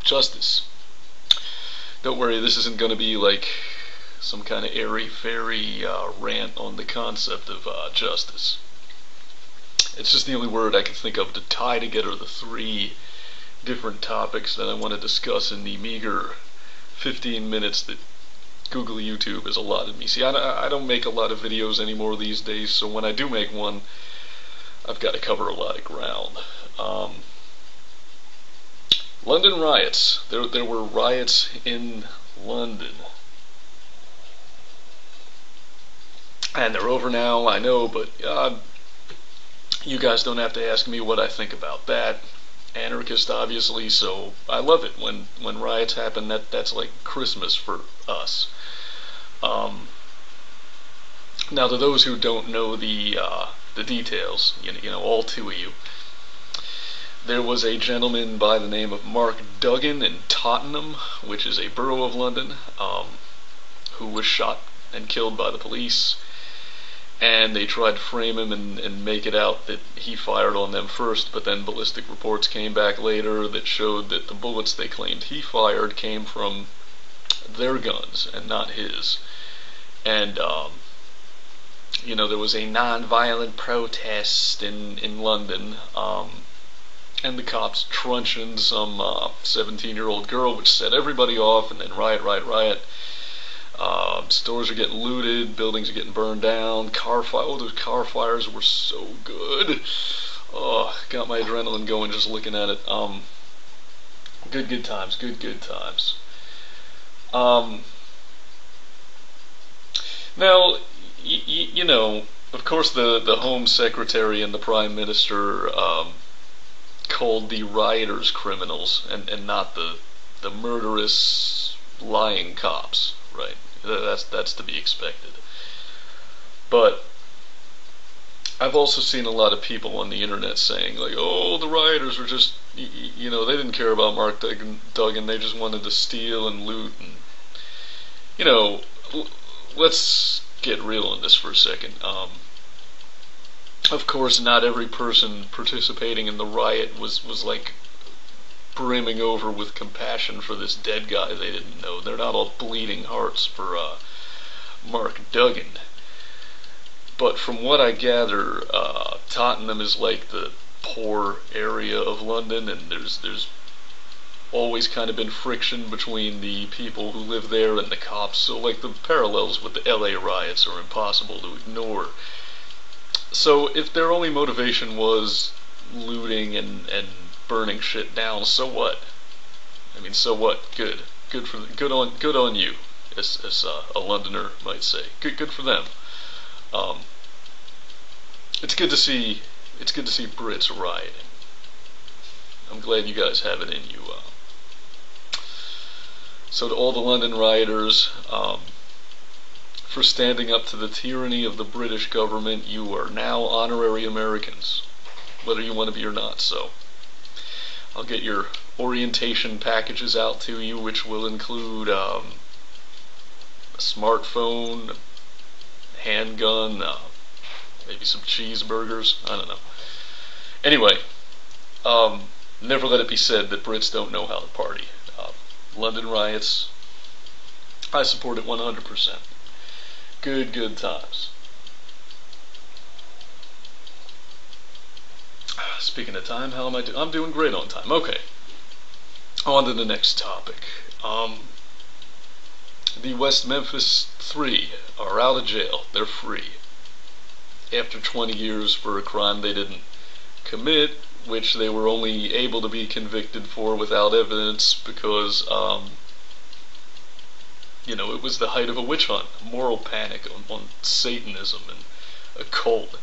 Justice. Don't worry, this isn't going to be like some kind of airy-fairy rant on the concept of justice. It's just the only word I can think of to tie together the three different topics that I want to discuss in the meager 15 minutes that Google YouTube has allotted me. See, I don't make a lot of videos anymore these days, so when I do make one, I've got to cover a lot of ground. London riots. There were riots in London. And they're over now, I know, but you guys don't have to ask me what I think about that. Anarchist, obviously, so I love it when riots happen. That's like Christmas for us. Now, to those who don't know the details, you know, all two of you, there was a gentleman by the name of Mark Duggan in Tottenham, which is a borough of London, who was shot and killed by the police. And they tried to frame him and make it out that he fired on them first, but then ballistic reports came back later that showed that the bullets they claimed he fired came from their guns and not his. And, you know, there was a non-violent protest in London, and the cops truncheoned some 17-year-old girl, which set everybody off, and then riot. Stores are getting looted, buildings are getting burned down, those car fires were so good. Oh, got my adrenaline going just looking at it. Good times. Now, you know, of course the Home Secretary and the Prime Minister called the rioters criminals and not the murderous, lying cops, right? That's to be expected. But I've also seen a lot of people on the internet saying, like, oh, the rioters were just, you know, they didn't care about Mark Duggan, they just wanted to steal and loot. And, you know, let's get real on this for a second. Of course, not every person participating in the riot was like brimming over with compassion for this dead guy they didn't know. They're not all bleeding hearts for Mark Duggan. But from what I gather, Tottenham is like the poor area of London, and there's always kind of been friction between the people who live there and the cops. So like the parallels with the LA riots are impossible to ignore. So if their only motivation was looting and burning shit down, so what? I mean, so what? Good on you, as a Londoner might say. Good for them. It's good to see Brits rioting. I'm glad you guys have it in you. So to all the London rioters, for standing up to the tyranny of the British government, you are now honorary Americans, whether you want to be or not. So I'll get your orientation packages out to you, which will include a smartphone, handgun, maybe some cheeseburgers, I don't know. Anyway, never let it be said that Brits don't know how to party. London riots, I support it 100%. Good times. Speaking of time, how am I doing? I'm doing great on time. Okay. On to the next topic. The West Memphis 3 are out of jail. They're free. After 20 years for a crime they didn't commit, which they were only able to be convicted for without evidence because, you know, it was the height of a witch hunt, moral panic on Satanism and occult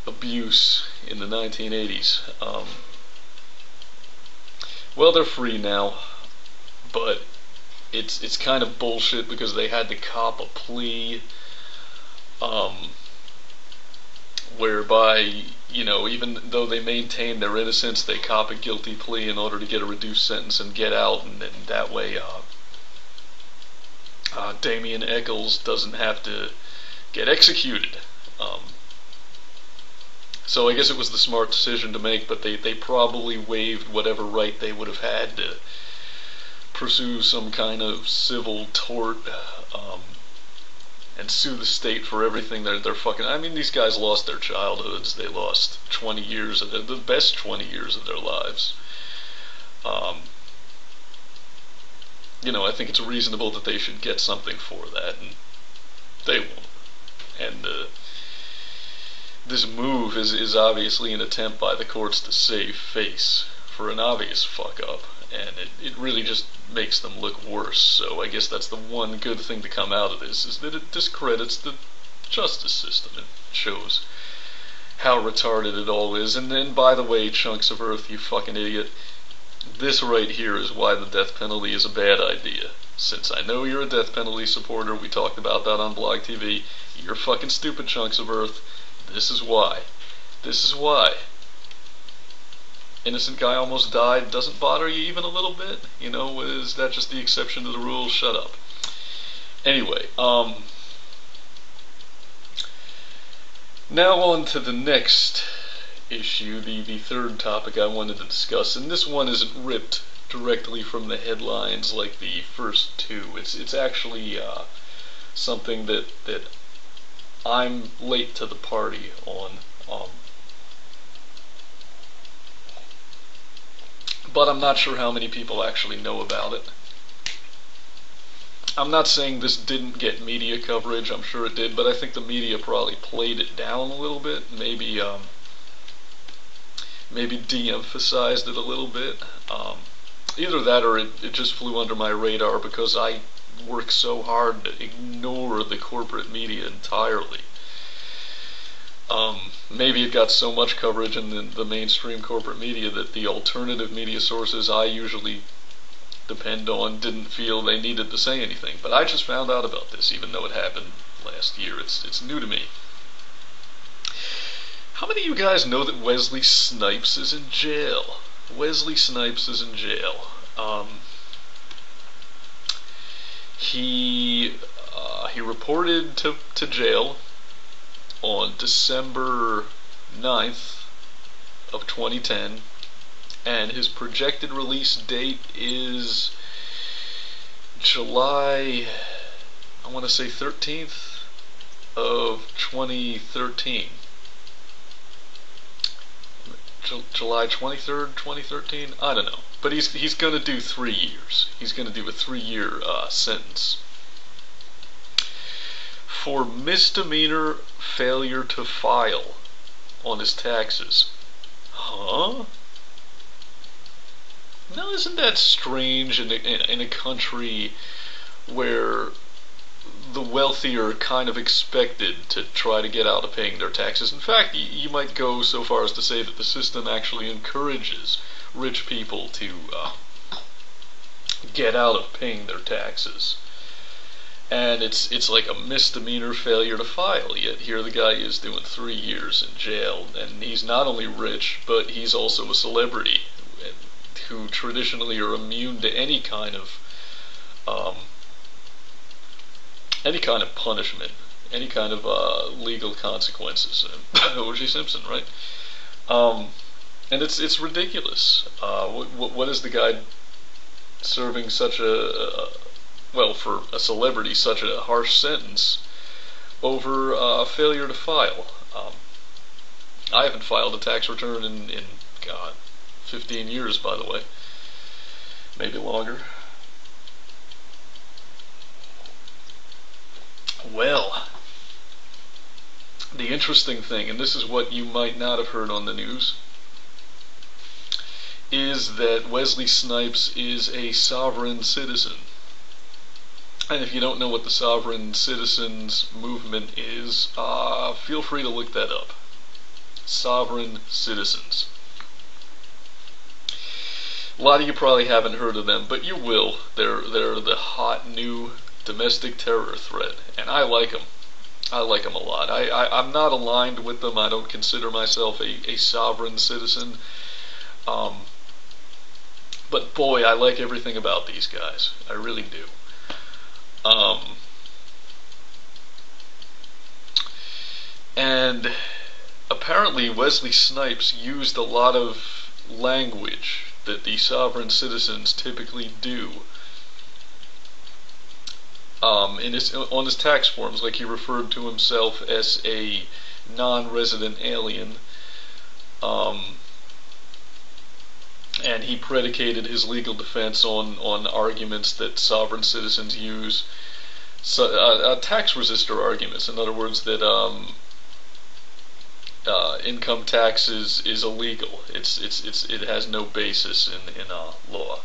abuse in the 1980s. Well, they're free now, but it's kind of bullshit because they had to cop a plea, whereby, you know, even though they maintain their innocence, they cop a guilty plea in order to get a reduced sentence and get out, and then that way Damien Eccles doesn't have to get executed. So I guess it was the smart decision to make, but they probably waived whatever right they would have had to pursue some kind of civil tort, and sue the state for everything they're fucking. I mean, these guys lost their childhoods. They lost 20 years of the best 20 years of their lives. You know, I think it's reasonable that they should get something for that, and they won't. And this move is obviously an attempt by the courts to save face for an obvious fuck up, and it really just makes them look worse. So I guess that's the one good thing to come out of this, is that it discredits the justice system. It shows how retarded it all is. And then, by the way, chunks of earth, you fucking idiot, this right here is why the death penalty is a bad idea. Since I know you're a death penalty supporter, we talked about that on Blog TV, you're fucking stupid, chunks of earth. This is why. This is why. Innocent guy almost died. Doesn't bother you even a little bit? You know, is that just the exception to the rule? Shut up. Anyway, now on to the next issue, the third topic I wanted to discuss, and this one isn't ripped directly from the headlines like the first two. It's actually something that I'm late to the party on. But I'm not sure how many people actually know about it. I'm not saying this didn't get media coverage, I'm sure it did, but I think the media probably played it down a little bit, maybe de-emphasized it a little bit. Either that or it just flew under my radar because I work so hard to ignore the corporate media entirely. Maybe it got so much coverage in the mainstream corporate media that the alternative media sources I usually depend on didn't feel they needed to say anything. But I just found out about this, even though it happened last year. It's new to me. How many of you guys know that Wesley Snipes is in jail? Wesley Snipes is in jail. He reported to jail on December 9th of 2010, and his projected release date is July, I want to say 13th of 2013. July 23rd, 2013? I don't know. But he's going to do 3 years. He's going to do a 3-year sentence for misdemeanor failure to file on his taxes. Huh? Now, isn't that strange in a country where the wealthy are kind of expected to try to get out of paying their taxes? In fact, you might go so far as to say that the system actually encourages rich people to get out of paying their taxes. And it's like a misdemeanor failure to file, yet here the guy is doing 3 years in jail, and he's not only rich, but he's also a celebrity who traditionally are immune to any kind of punishment, any kind of legal consequences. O.J. Simpson, right? And it's ridiculous. What is the guy serving such well, for a celebrity, such a harsh sentence over failure to file? I haven't filed a tax return in God, 15 years, by the way. Maybe longer. Well, the interesting thing, and this is what you might not have heard on the news, is that Wesley Snipes is a sovereign citizen. And if you don't know what the sovereign citizens movement is, feel free to look that up. Sovereign citizens. A lot of you probably haven't heard of them, but you will. They're the hot new domestic terror threat, and I like them. I like them a lot. I'm not aligned with them. I don't consider myself a sovereign citizen. But boy, I like everything about these guys. I really do. And apparently Wesley Snipes used a lot of language that the sovereign citizens typically do on his tax forms. Like, he referred to himself as a non-resident alien, and he predicated his legal defense on arguments that sovereign citizens use, tax resistor arguments. In other words, that income tax is illegal. It has no basis in law.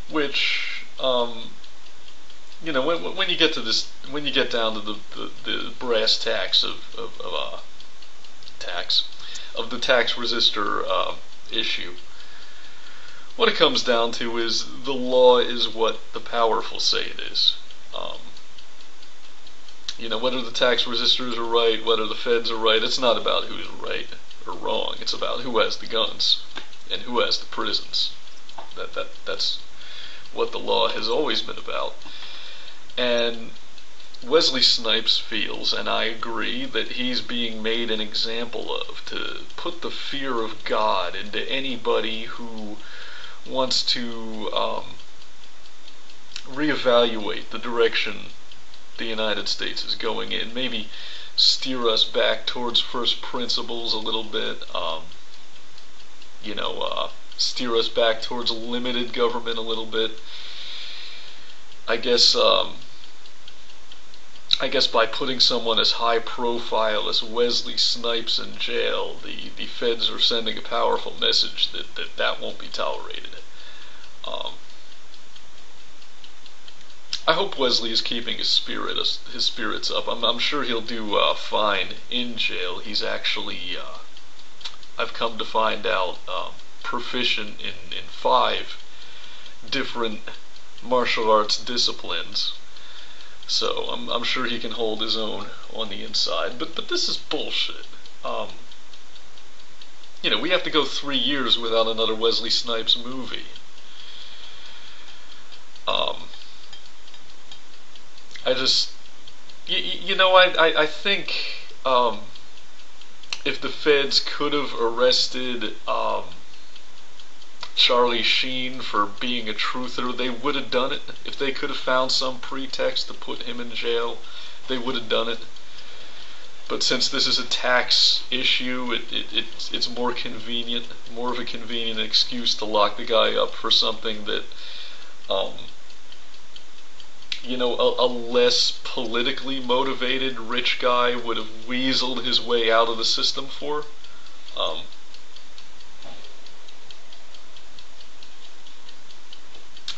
Which, when you get to this, when you get down to the brass tacks of the tax resistor issue, what it comes down to is the law is what the powerful say it is. Whether the tax resistors are right, whether the feds are right, it's not about who's right or wrong. It's about who has the guns and who has the prisons. That's what the law has always been about. And Wesley Snipes feels, and I agree, that he's being made an example of, to put the fear of God into anybody who wants to reevaluate the direction the United States is going in, maybe steer us back towards first principles a little bit, steer us back towards limited government a little bit. I guess by putting someone as high profile as Wesley Snipes in jail, the feds are sending a powerful message that won't be tolerated. I hope Wesley is keeping his spirits up. I'm sure he'll do fine in jail. He's actually, I've come to find out, proficient in 5 different martial arts disciplines. So I'm sure he can hold his own on the inside. But this is bullshit. We have to go 3 years without another Wesley Snipes movie. I think if the feds could have arrested Charlie Sheen for being a truther, they would have done it. If they could have found some pretext to put him in jail, they would have done it. But since this is a tax issue, it's more of a convenient excuse to lock the guy up for something that a less politically motivated rich guy would have weaseled his way out of the system for.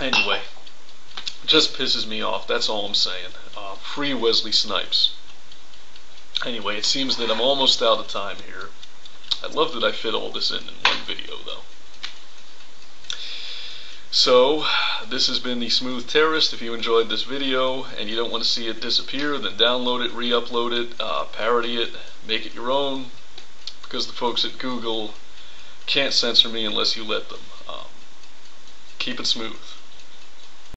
Anyway, just pisses me off, that's all I'm saying. Free Wesley Snipes. Anyway, it seems that I'm almost out of time here. I love that I fit all this in one video, though. So, this has been the Smooth Terrorist. If you enjoyed this video and you don't want to see it disappear, then download it, re-upload it, parody it, make it your own, because the folks at Google can't censor me unless you let them. Keep it smooth.